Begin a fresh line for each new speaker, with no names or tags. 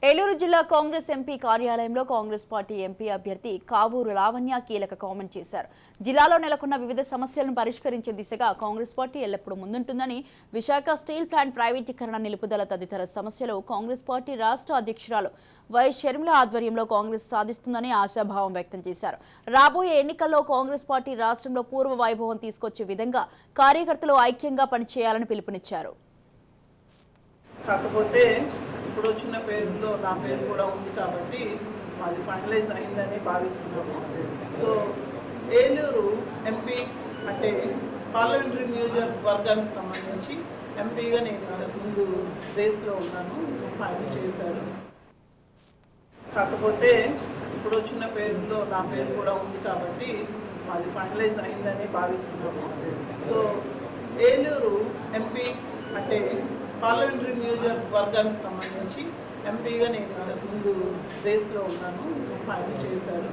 ఏలూరు జిల్లా కాంగ్రెస్ ఎంపీ కార్యాలయంలో Congress party MP అభ్యర్థి కావూరు లావణ్య కీలక కామెంట్ చేశారు. జిల్లాలో నెలకొన్న వివిధ సమస్యలను పరిష్కరించే దిశగా కాంగ్రెస్ పార్టీ ఎల్లప్పుడూ ముందుంటుందని, విశాఖ స్టీల్ ప్లాంట్ ప్రైవేటీకరణ, నిలుపుదల తదితర సమస్యలు కాంగ్రెస్ పార్టీ రాష్ట్ర అధ్యక్షురాలు వైఎస్ షర్మిల ఆధ్వర్యంలో కాంగ్రెస్ సాధిస్తుందని ఆశాభావం వ్యక్తం చేశారు. రాబోయే ఎన్నికల్లో కాంగ్రెస్ పార్టీ రాష్ట్రంలో పూర్వ వైభవం తీసుకొచ్చే విధంగా కార్యకర్తలు ఐక్యంగా పనిచేయాలని పిలుపునిచ్చారు.
కాకపోతే ఇప్పుడు వచ్చిన పేరులో నా పేరు కూడా ఉంది కాబట్టి అది ఫైనలైజ్ అయిందని భావిస్తున్నాము. సో ఏలూరు ఎంపీ అంటే పార్లమెంటరీ నియోజకవర్గానికి సంబంధించి ఎంపీగా నేను ముందు రేస్లో ఉన్నాను, ఫైనల్ చేశాను. కాకపోతే ఇప్పుడు వచ్చిన పేరులో నా పేరు కూడా ఉంది కాబట్టి అది ఫైనలైజ్ అయిందని భావిస్తున్నాము. సో ఏలూరు ఎంపీ అంటే పార్లమెంటరీ నియోజకవర్గానికి సంబంధించి ఎంపీగా నేను ముందు రేస్లో ఉన్నాను, ఫైనల్ చేశాను.